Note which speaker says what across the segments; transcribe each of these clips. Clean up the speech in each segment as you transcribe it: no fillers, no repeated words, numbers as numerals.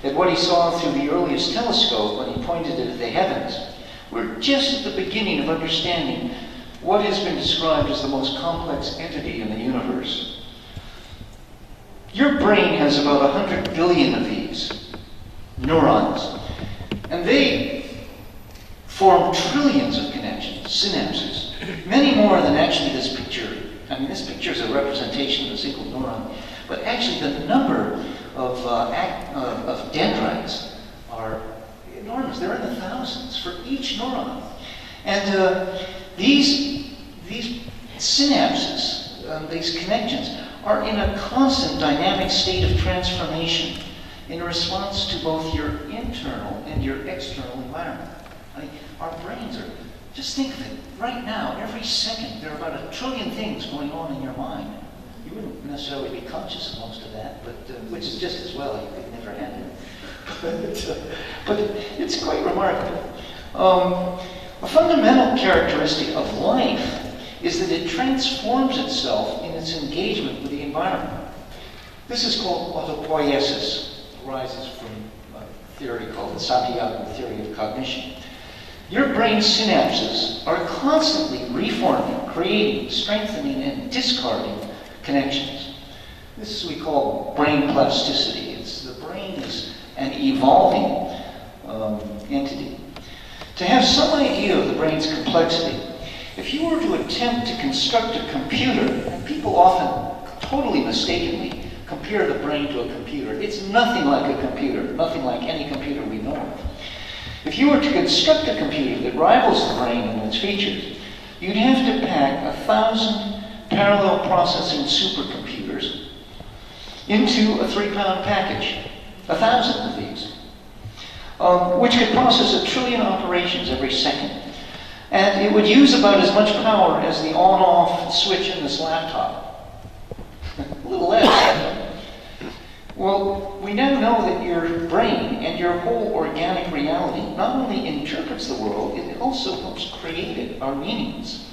Speaker 1: at what he saw through the earliest telescope when he pointed it at the heavens. We're just at the beginning of understanding what has been described as the most complex entity in the universe. Your brain has about 100 billion of these neurons, and they form trillions of connections, synapses, many more than actually this picture. I mean, this picture is a representation of a single neuron, but actually the number of dendrites are enormous. They're in the thousands for each neuron. And these synapses, these connections, are in a constant dynamic state of transformation in response to both your internal and your external environment. I mean, our brains are, just think of it, right now, every second, there are about 1 trillion things going on in your mind. You wouldn't necessarily be conscious of most of that, but which is just as well, you could never handle it. But it's quite remarkable. A fundamental characteristic of life is that it transforms itself in its engagement with the environment. This is called autopoiesis. It arises from a theory called the Santiago theory of cognition. Your brain synapses are constantly reforming, creating, strengthening, and discarding connections. This is what we call brain plasticity. The brain is an evolving entity. To have some idea of the brain's complexity, if you were to attempt to construct a computer, and people often totally mistakenly compare the brain to a computer, it's nothing like a computer, nothing like any computer we know of. If you were to construct a computer that rivals the brain in its features, you'd have to pack 1,000 parallel processing supercomputers into a 3-pound package. 1,000 of these, which could process 1 trillion operations every second. And it would use about as much power as the on-off switch in this laptop. A little less. Well, we now know that your brain and your whole organic reality not only interprets the world, it also helps create it, our meanings.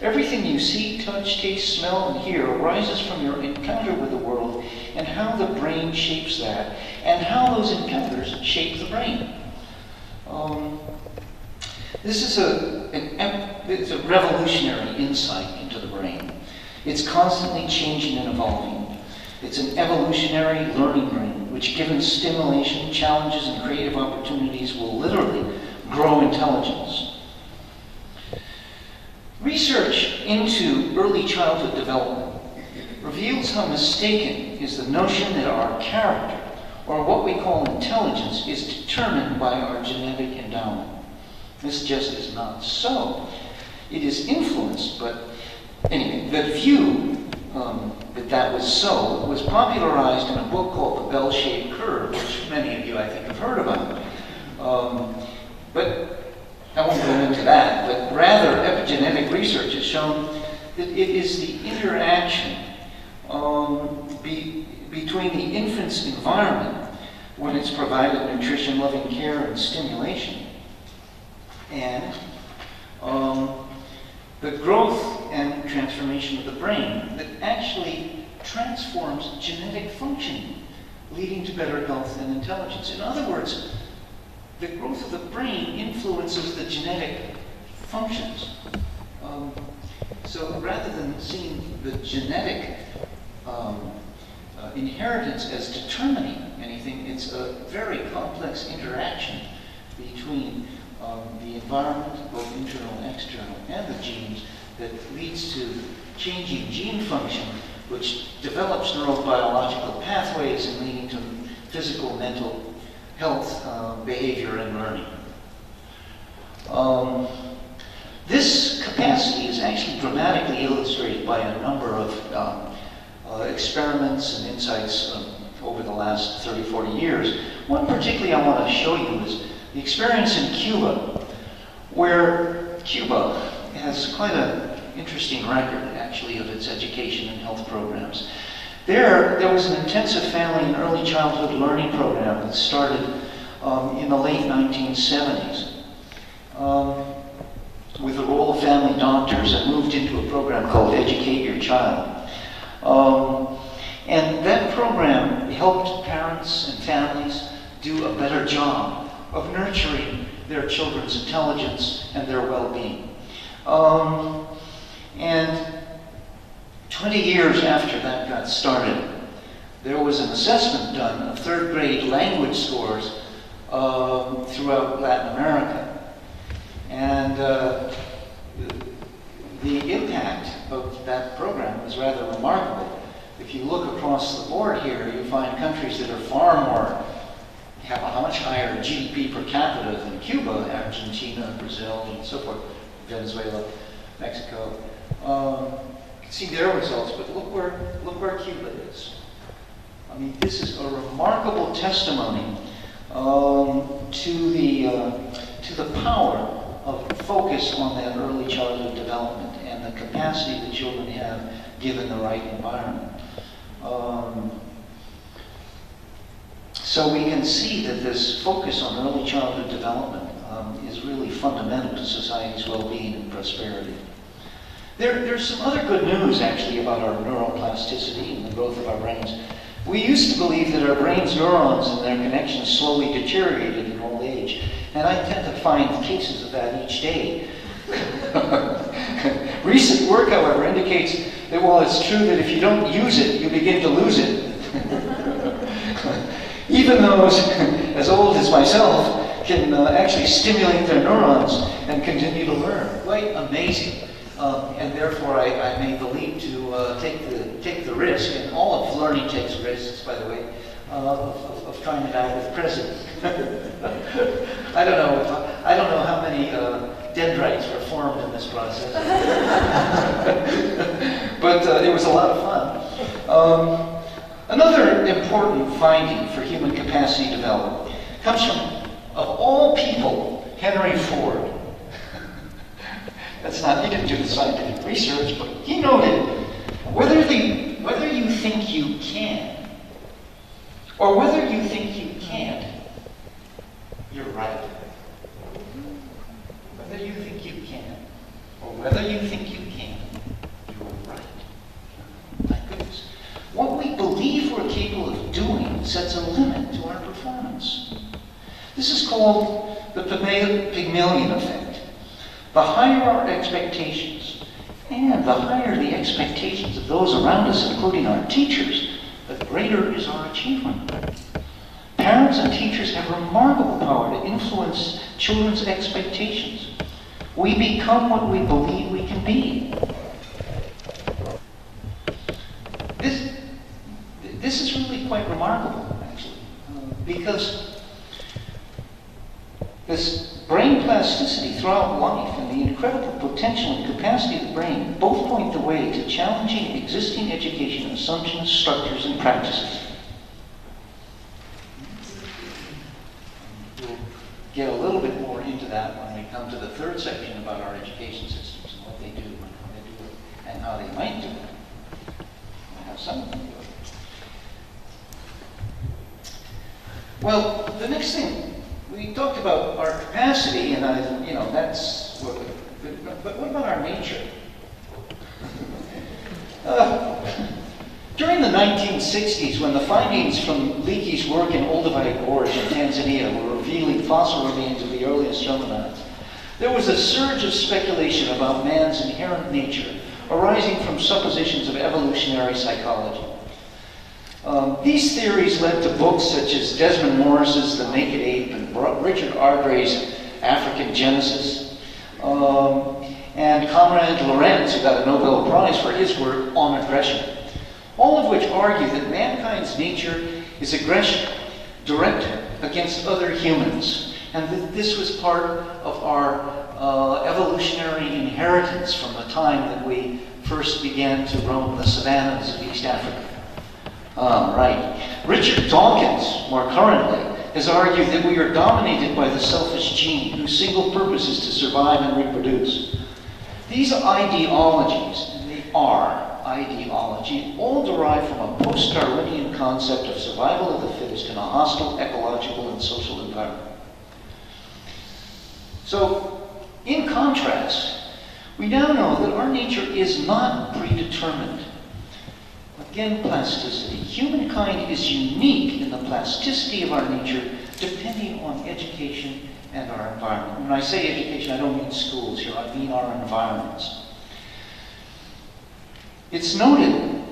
Speaker 1: Everything you see, touch, taste, smell, and hear arises from your encounter with the world and how the brain shapes that, and how those encounters shape the brain. This is it's a revolutionary insight into the brain. It's constantly changing and evolving. It's an evolutionary learning brain, which given stimulation, challenges, and creative opportunities will literally grow intelligence. Research into early childhood development reveals how mistaken is the notion that our character, or what we call intelligence, is determined by our genetic endowment. This just is not so. It is influenced, but anyway, the view that was so was popularized in a book called The Bell-Shaped Curve, which many of you, I think, have heard about. But I won't go into that, but rather epigenetic research has shown that it is the interaction between the infant's environment, when it's provided nutrition, loving care, and stimulation, and the growth and transformation of the brain that actually transforms genetic functioning, leading to better health and intelligence. In other words, the growth of the brain influences the genetic functions. So rather than seeing the genetic inheritance as determining anything, it's a very complex interaction between the environment, both internal and external, and the genes that leads to changing gene function, which develops neurobiological pathways and leading to physical, mental health, behavior, and learning. This capacity is actually dramatically illustrated by a number of experiments and insights over the last 30, 40 years. One particularly I want to show you is the experience in Cuba, where Cuba has quite an interesting record, actually, of its education and health programs. There was an intensive family and early childhood learning program that started in the late 1970s with the role of family doctors, and moved into a program called Educate Your Child. And that program helped parents and families do a better job of nurturing their children's intelligence and their well-being. And 20 years after that got started, there was an assessment done of third grade language scores throughout Latin America. And the impact of that program was rather remarkable. If you look across the board here, you find countries that are far more, have a much higher GDP per capita than Cuba, Argentina, Brazil, and so forth, Venezuela, Mexico. You can see their results, but look where Cuba is. I mean, this is a remarkable testimony to the power of focus on that early childhood development and the capacity that children have given the right environment. So we can see that this focus on early childhood development is really fundamental to society's well-being and prosperity. There's some other good news, actually, about our neuroplasticity and the growth of our brains. We used to believe that our brain's neurons and their connections slowly deteriorated in old age, and I tend to find cases of that each day. Recent work, however, indicates that while it's true that if you don't use it, you begin to lose it. Even those as old as myself can actually stimulate their neurons and continue to learn. Quite amazing. And therefore, I made the leap to take the risk, and all of learning takes risks, by the way, of trying it out with present. I don't know how many dendrites were formed in this process, but it was a lot of fun. Another important finding for human capacity development comes from, of all people, Henry Ford. He didn't do the scientific research, but he noted, whether you think you can, or whether you think you can't, you're right. Whether you think you can, or whether you think you can, you're right. My goodness. What we believe we're capable of doing sets a limit to our performance. This is called the Pygmalion effect. The higher our expectations, and the higher the expectations of those around us, including our teachers, the greater is our achievement. Parents and teachers have remarkable power to influence children's expectations. We become what we believe we can be. This is really quite remarkable, actually, because this brain plasticity throughout life and the incredible potential and capacity of the brain both point the way to challenging existing education assumptions, structures, and practices. We'll get a little bit more into that when we come to the third section about our education systems and what they do and how they do it and how they might do it. And how some of them do it. Well, the next thing, we talked about our capacity, and that's what. But what about our nature? During the 1960s, when the findings from Leakey's work in Olduvai Gorge in Tanzania were revealing fossil remains of the earliest hominids, there was a surge of speculation about man's inherent nature, arising from suppositions of evolutionary psychology. These theories led to books such as Desmond Morris's The Naked Ape and Richard Ardrey's African Genesis, and Conrad Lorenz, who got a Nobel Prize for his work on aggression, all of which argue that mankind's nature is aggression directed against other humans, and that this was part of our evolutionary inheritance from the time that we first began to roam the savannas of East Africa. Right. Richard Dawkins, more currently, has argued that we are dominated by the selfish gene, whose single purpose is to survive and reproduce. These ideologies, and they are ideology, all derive from a post-Darwinian concept of survival of the fittest in a hostile ecological and social environment. So, in contrast, we now know that our nature is not predetermined. Again, plasticity. Humankind is unique in the plasticity of our nature, depending on education and our environment. When I say education, I don't mean schools here, I mean our environments. It's noted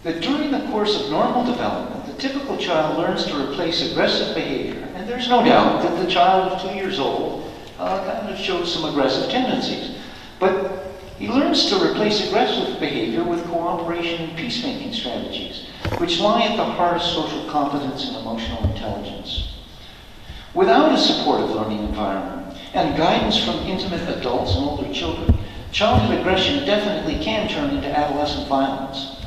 Speaker 1: that during the course of normal development, the typical child learns to replace aggressive behavior, and there's no doubt that the child of 2 years old kind of shows some aggressive tendencies. But he learns to replace aggressive behavior with cooperation and peacemaking strategies, which lie at the heart of social competence and emotional intelligence. Without a supportive learning environment and guidance from intimate adults and older children, childhood aggression definitely can turn into adolescent violence.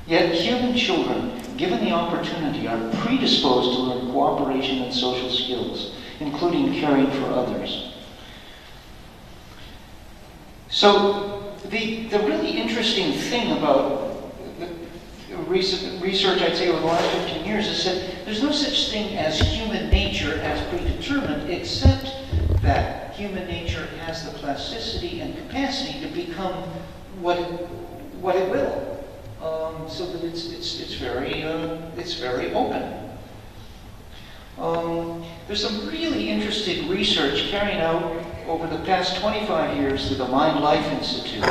Speaker 1: Yet human children, given the opportunity, are predisposed to learn cooperation and social skills, including caring for others. So the really interesting thing about the recent research, I'd say, over the last 15 years is that there's no such thing as human nature as predetermined, except that human nature has the plasticity and capacity to become what it will. So that it's very open. There's some really interesting research carried out over the past 25 years through the Mind Life Institute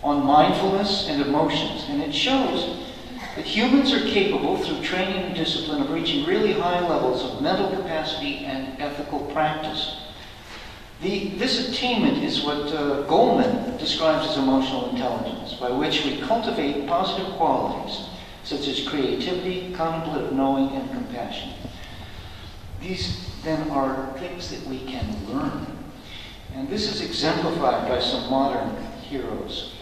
Speaker 1: on mindfulness and emotions, and it shows that humans are capable, through training and discipline, of reaching really high levels of mental capacity and ethical practice. This attainment is what Goleman describes as emotional intelligence, by which we cultivate positive qualities such as creativity, contemplative knowing, and compassion. These then are things that we can learn. And this is exemplified by some modern heroes.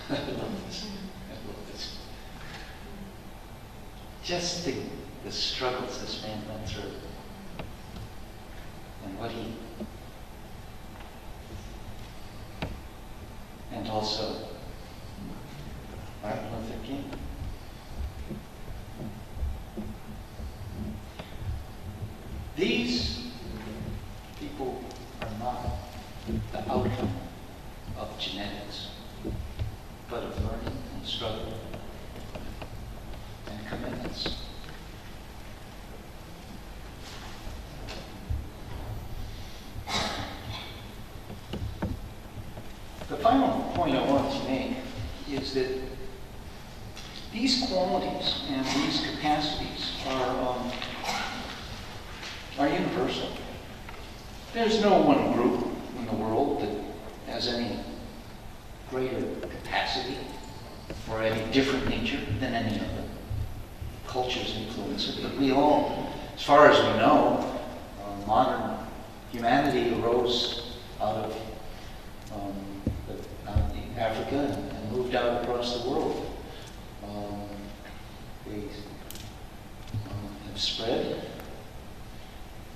Speaker 1: I love this. I love this. Just think the struggles this man went through and what he, and also Martin Luther King. These people are not the outcome of genetics, but of learning and struggle and commitments. The final point I want to make is that these qualities and these capacities are universal. There's no one group in the world that has any greater capacity or any different nature than any other. Cultures influence it, but we all, as far as we know, modern humanity arose out of Africa and moved out across the world. They have spread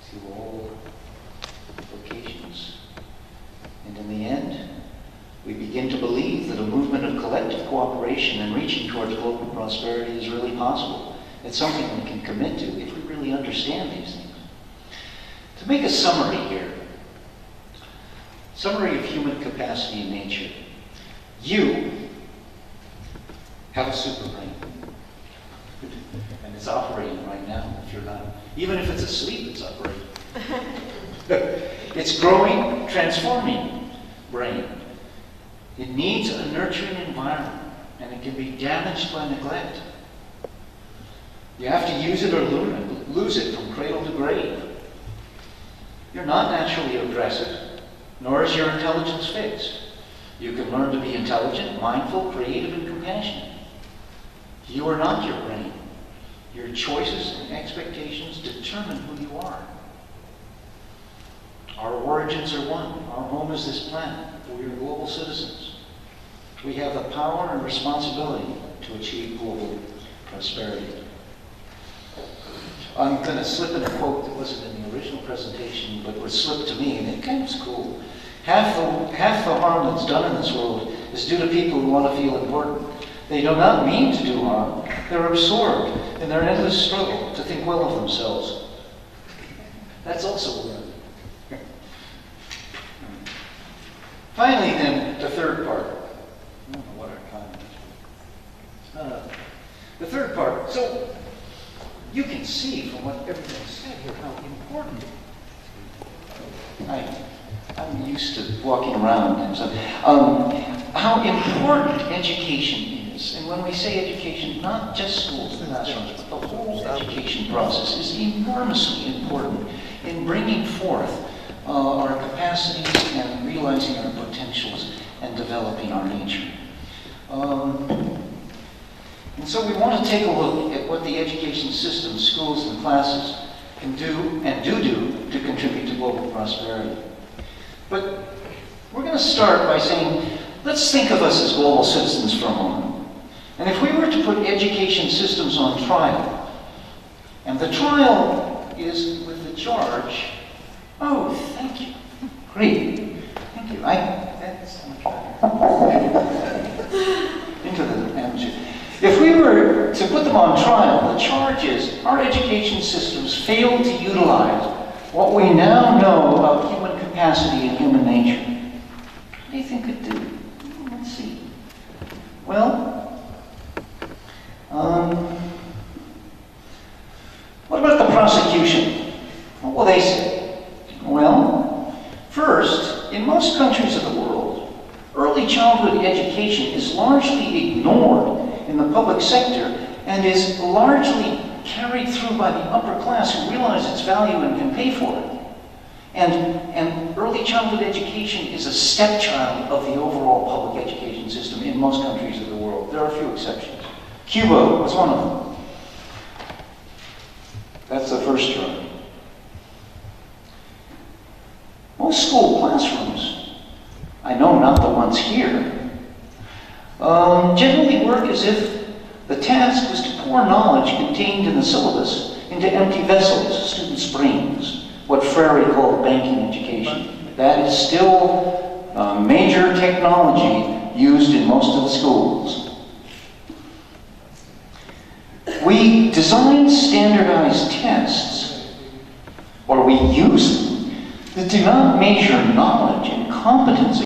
Speaker 1: to all locations, and in the end, we begin to believe that a movement of collective cooperation and reaching towards global prosperity is really possible. It's something we can commit to if we really understand these things. To make a summary here, summary of human capacity in nature. You have a super brain, and it's operating right now. If you're not, even if it's asleep, it's operating. It's growing, transforming brain. It needs a nurturing environment, and it can be damaged by neglect. You have to use it or lose it from cradle to grave. You're not naturally aggressive, nor is your intelligence fixed. You can learn to be intelligent, mindful, creative, and compassionate. You are not your brain. Your choices and expectations determine who you are. Our origins are one. Our home is this planet. We are global citizens. We have the power and responsibility to achieve global prosperity. I'm going to slip in a quote that wasn't in the original presentation, but was slipped to me, and it kind of was cool. Half the harm that's done in this world is due to people who want to feel important. They do not mean to do harm. They're absorbed in their endless struggle to think well of themselves. That's also learned. Finally, then, the third part. I don't know what our time is. The third part. So, you can see from what everything said here how important. I'm used to walking around and so how important education is. And when we say education, not just schools and classrooms, but the whole education process is enormously important in bringing forth our capacities and realizing our potentials and developing our nature. And so we want to take a look at what the education system, schools and classes can do and do to contribute to global prosperity. But we're going to start by saying, let's think of us as global citizens for a moment. And if we were to put education systems on trial, and the trial is with the charge, oh, thank you. Great. Thank you. That's so much better. Into the amateur. If we were to put them on trial, the charge is our education systems fail to utilize what we now know about human capacity and human nature. What do you think it'd do? Let's see. Well, what about the prosecution? What will they say? Well, first, in most countries of the world, early childhood education is largely ignored in the public sector and is largely carried through by the upper class who realize its value and can pay for it. And early childhood education is a stepchild of the overall public education system in most countries of the world. There are a few exceptions. Cuba was one of them. That's the first try. Most school classrooms, I know not the ones here, generally work as if the task was to pour knowledge contained in the syllabus into empty vessels, students' brains, what Freire called banking education. That is still major technology used in most of the schools. We design standardized tests, or we use them, that do not measure knowledge and competency